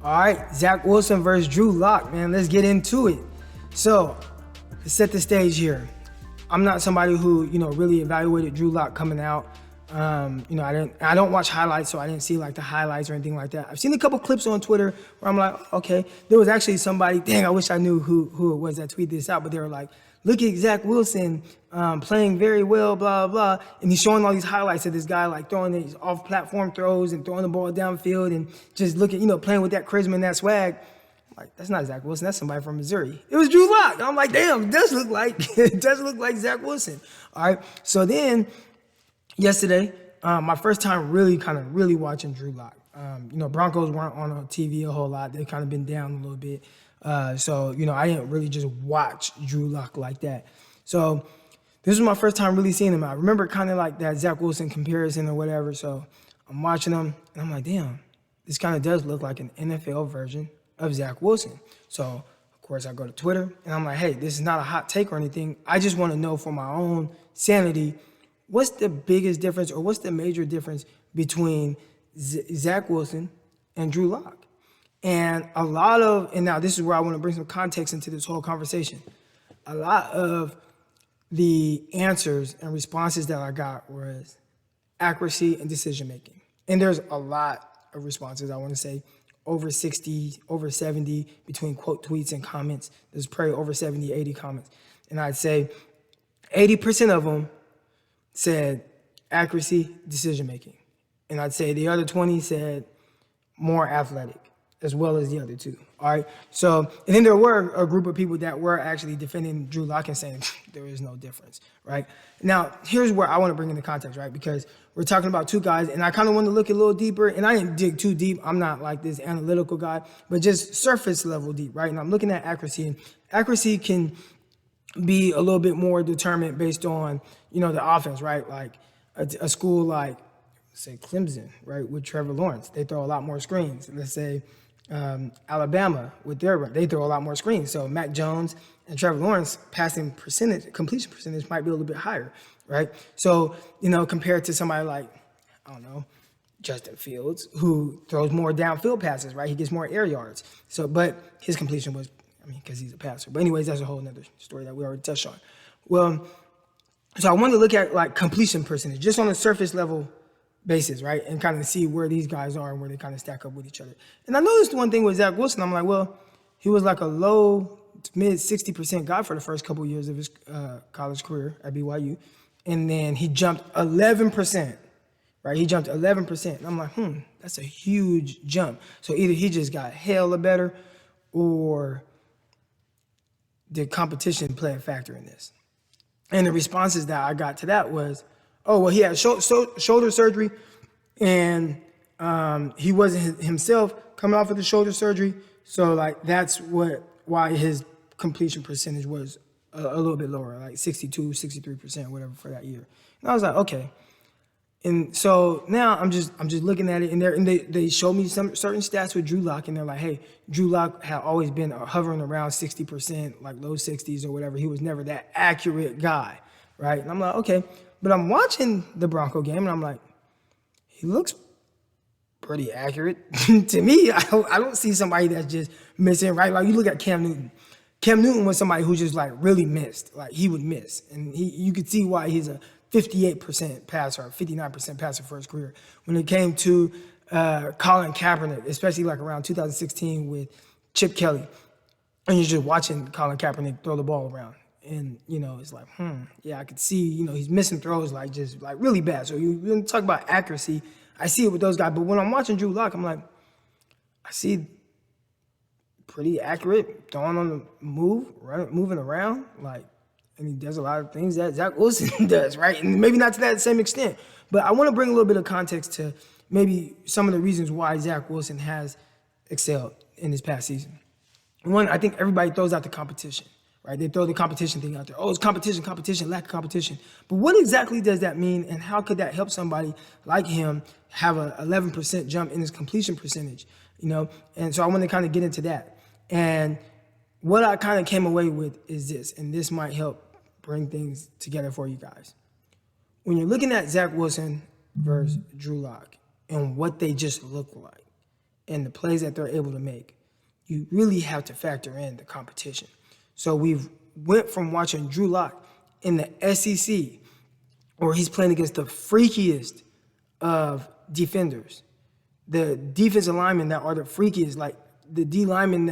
All right, Zach Wilson versus Drew Lock, man. Let's get into it. So, to set the stage here, I'm not somebody who really evaluated Drew Lock coming out. I don't watch highlights, so I didn't see like the highlights or anything like that. I've seen a couple clips on Twitter where I'm like, okay, there was actually somebody. Dang, I wish I knew who it was that tweeted this out, but they were like, look at Zach Wilson playing very well, blah, blah, blah. And he's showing all these highlights of this guy like throwing these off-platform throws and throwing the ball downfield and just looking, playing with that charisma and that swag. I'm like, that's not Zach Wilson. That's somebody from Missouri. It was Drew Lock. I'm like, damn, it does look like Zach Wilson. All right. So then yesterday, my first time really watching Drew Lock. Broncos weren't on TV a whole lot. They've kind of been down a little bit. So I didn't really just watch Drew Lock like that. So this was my first time really seeing him. I remember kind of like that Zach Wilson comparison or whatever. So I'm watching him and I'm like, damn, this kind of does look like an NFL version of Zach Wilson. So of course I go to Twitter and I'm like, hey, this is not a hot take or anything. I just want to know for my own sanity, what's the biggest difference or what's the major difference between Zach Wilson and Drew Lock? And now this is where I want to bring some context into this whole conversation. A lot of the answers and responses that I got was accuracy and decision making. And there's a lot of responses, I want to say, over 60, over 70 between quote tweets and comments. There's probably over 70, 80 comments. And I'd say 80% of them said accuracy, decision making. And I'd say the other 20 said more athletic, as well as the other two. All right. So, and then there were a group of people that were actually defending Drew Lock and saying there is no difference. Right. Now, here's where I want to bring in the context, right? Because we're talking about two guys, and I kind of want to look a little deeper, and I didn't dig too deep. I'm not like this analytical guy, but just surface level deep, right? And I'm looking at accuracy, and accuracy can be a little bit more determined based on, the offense, right? Like a school like, say, Clemson, right, with Trevor Lawrence, they throw a lot more screens. Let's say Alabama with their run, they throw a lot more screens. So Mac Jones and Trevor Lawrence completion percentage might be a little bit higher, right? So, compared to somebody like, I don't know, Justin Fields, who throws more downfield passes, right? He gets more air yards. So, but his completion was, because he's a passer. But anyways, that's a whole nother story that we already touched on. Well, so I wanted to look at like completion percentage, just on a surface level basis, right? And kind of see where these guys are and where they kind of stack up with each other. And I noticed one thing with Zach Wilson. I'm like, well, he was like a low to mid 60% guy for the first couple of years of his college career at BYU. And then he jumped 11%, right? He jumped 11%. And I'm like, that's a huge jump. So either he just got hella better, or did competition play a factor in this? And the responses that I got to that was, oh, well, he had shoulder surgery, and he wasn't himself coming off of the shoulder surgery. So, like, that's why his completion percentage was a little bit lower, like 62, 63%, whatever, for that year. And I was like, okay. And so now I'm just looking at it, and they showed me some certain stats with Drew Lock, and they're like, hey, Drew Lock had always been hovering around 60%, like low 60s or whatever. He was never that accurate guy, right? And I'm like, okay. But I'm watching the Bronco game, and I'm like, he looks pretty accurate. To me, I don't see somebody that's just missing, right? Like, you look at Cam Newton. Cam Newton was somebody who just, like, really missed. Like, he would miss. And you could see why he's a 58% passer, 59% passer for his career. When it came to Colin Kaepernick, especially, like, around 2016 with Chip Kelly, and you're just watching Colin Kaepernick throw the ball around. And, it's like, yeah, I could see, he's missing throws like just like really bad. So you talk about accuracy, I see it with those guys. But when I'm watching Drew Lock, I'm like, I see pretty accurate, throwing on the move, moving around. Like, and he does a lot of things that Zach Wilson does, right? And maybe not to that same extent. But I want to bring a little bit of context to maybe some of the reasons why Zach Wilson has excelled in this past season. One, I think everybody throws out the competition. Right? They throw the competition thing out there. Oh, it's competition, lack of competition. But what exactly does that mean, and how could that help somebody like him have an 11% jump in his completion percentage? And so I want to kind of get into that. And what I kind of came away with is this, and this might help bring things together for you guys. When you're looking at Zach Wilson versus Drew Lock and what they just look like, and the plays that they're able to make, you really have to factor in the competition. So we've went from watching Drew Lock in the SEC, where he's playing against the freakiest of defenders, the defensive linemen that are the freakiest, like the D linemen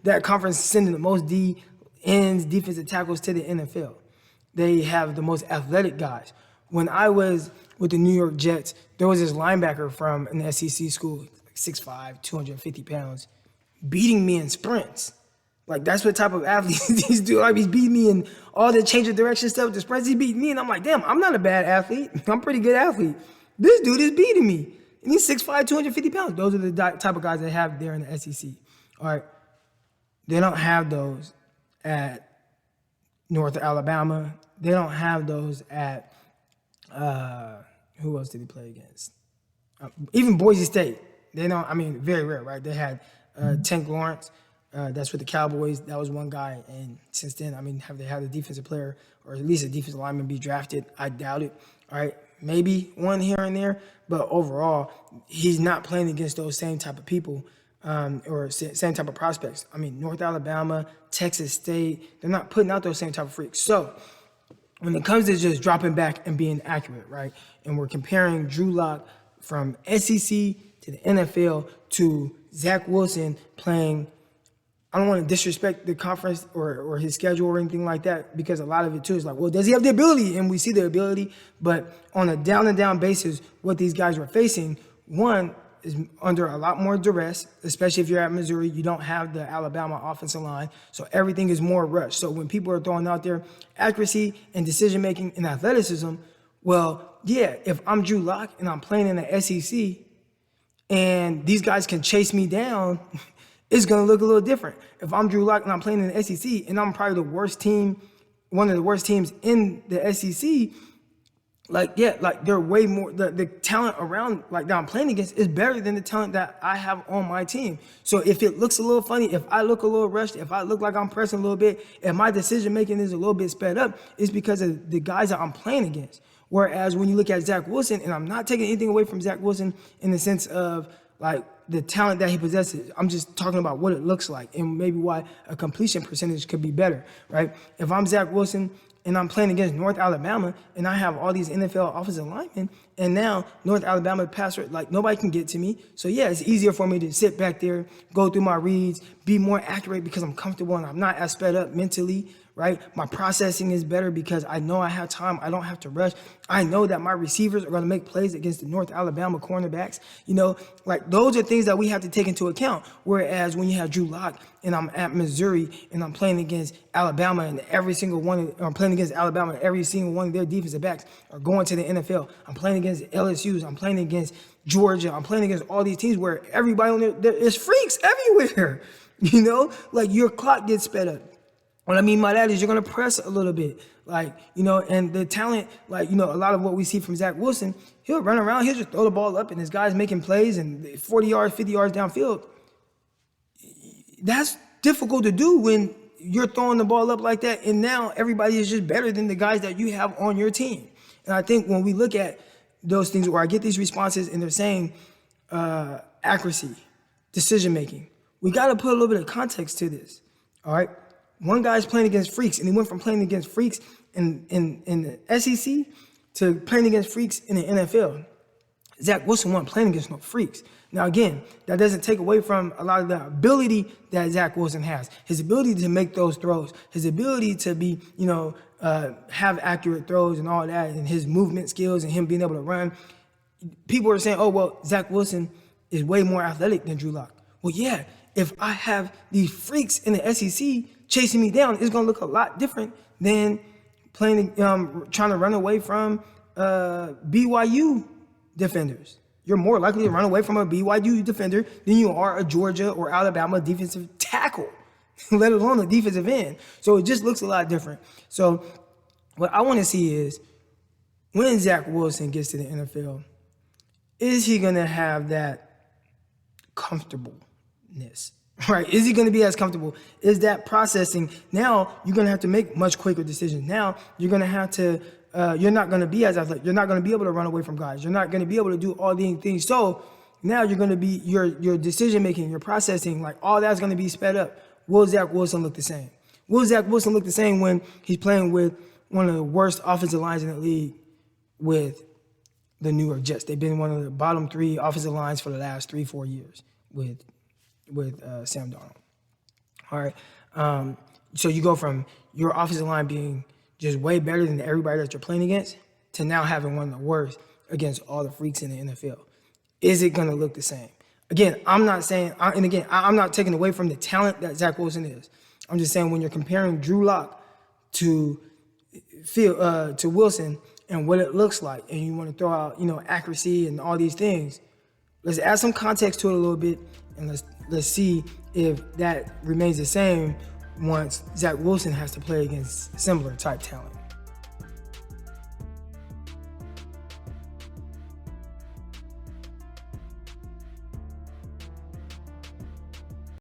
that conference sending the most D ends, defensive tackles to the NFL. They have the most athletic guys. When I was with the New York Jets, there was this linebacker from an SEC school, like 6'5", 250 pounds, beating me in sprints. Like, that's what type of athletes these do. Like, he's beating me in all the change of direction stuff. The sprints, he's beating me, and I'm like, damn, I'm not a bad athlete. I'm a pretty good athlete. This dude is beating me. And he's 6'5", 250 pounds. Those are the type of guys they have there in the SEC. All right. They don't have those at North Alabama. They don't have those at, who else did he play against? Even Boise State. They don't, I mean, very rare, right? They had Tank Lawrence. That's with the Cowboys. That was one guy. And since then, I mean, have they had a defensive player or at least a defensive lineman be drafted? I doubt it. All right. Maybe one here and there. But overall, he's not playing against those same type of people or same type of prospects. I mean, North Alabama, Texas State, they're not putting out those same type of freaks. So when it comes to just dropping back and being accurate, right, and we're comparing Drew Lock from SEC to the NFL to Zach Wilson playing, I don't want to disrespect the conference or his schedule or anything like that, because a lot of it too is like, well, does he have the ability? And we see the ability, but on a down basis, what these guys were facing, one is under a lot more duress, especially if you're at Missouri. You don't have the Alabama offensive line, so everything is more rushed. So when people are throwing out there accuracy and decision-making and athleticism, well, yeah, if I'm Drew Lock and I'm playing in the SEC and these guys can chase me down, it's going to look a little different. If I'm Drew Lock and I'm playing in the SEC and I'm probably the worst team, one of the worst teams in the SEC, like, yeah, like they're way more, the talent around, like, that I'm playing against is better than the talent that I have on my team. So if it looks a little funny, if I look a little rushed, if I look like I'm pressing a little bit, if my decision making is a little bit sped up, it's because of the guys that I'm playing against. Whereas when you look at Zach Wilson, and I'm not taking anything away from Zach Wilson in the sense of like the talent that he possesses, I'm just talking about what it looks like and maybe why a completion percentage could be better, right? If I'm Zach Wilson and I'm playing against North Alabama and I have all these NFL offensive linemen, and now North Alabama passer, like, nobody can get to me. So yeah, it's easier for me to sit back there, go through my reads, be more accurate because I'm comfortable and I'm not as sped up mentally, right? My processing is better because I know I have time. I don't have to rush. I know that my receivers are going to make plays against the North Alabama cornerbacks. You know, like, those are things that we have to take into account. Whereas when you have Drew Lock and I'm at Missouri and I'm playing against Alabama and I'm playing against Alabama and every single one of their defensive backs are going to the NFL. I'm playing against LSU's. I'm playing against Georgia. I'm playing against all these teams where everybody on there is freaks everywhere. You know, like, your clock gets sped up. What I mean by that is you're going to press a little bit, like, you know, and the talent, like, you know, a lot of what we see from Zach Wilson, he'll run around, he'll just throw the ball up and this guy's making plays and 40 yards, 50 yards downfield. That's difficult to do when you're throwing the ball up like that, and now everybody is just better than the guys that you have on your team. And I think when we look at those things where I get these responses and they're saying accuracy, decision-making, we got to put a little bit of context to this, all right? One guy's playing against freaks, and he went from playing against freaks in the SEC to playing against freaks in the NFL. Zach Wilson wasn't playing against no freaks. Now, again, that doesn't take away from a lot of the ability that Zach Wilson has. His ability to make those throws, his ability to be, you know, have accurate throws and all that, and his movement skills and him being able to run. People are saying, oh, well, Zach Wilson is way more athletic than Drew Lock. Well, yeah, if I have these freaks in the SEC chasing me down, it's going to look a lot different than playing, trying to run away from BYU defenders. You're more likely to run away from a BYU defender than you are a Georgia or Alabama defensive tackle, let alone a defensive end. So it just looks a lot different. So what I want to see is, when Zach Wilson gets to the NFL, is he going to have that comfortableness? Right? Is he going to be as comfortable? Is that processing? Now you're going to have to make much quicker decisions. Now you're going to have to, you're not going to be as athletic. You're not going to be able to run away from guys. You're not going to be able to do all these things. So now you're going to be your decision making, your processing, like all that's going to be sped up. Will Zach Wilson look the same? Will Zach Wilson look the same when he's playing with one of the worst offensive lines in the league with the New York Jets? They've been one of the bottom 3 offensive lines for the last 3-4 years with Sam Darnold. All right. So you go from your offensive line being just way better than everybody that you're playing against to now having one of the worst against all the freaks in the NFL. Is it going to look the same? Again, I'm not saying, I'm not taking away from the talent that Zach Wilson is. I'm just saying when you're comparing Drew Lock to Wilson and what it looks like, and you want to throw out, accuracy and all these things, let's add some context to it a little bit, and let's see if that remains the same once Zach Wilson has to play against similar type talent.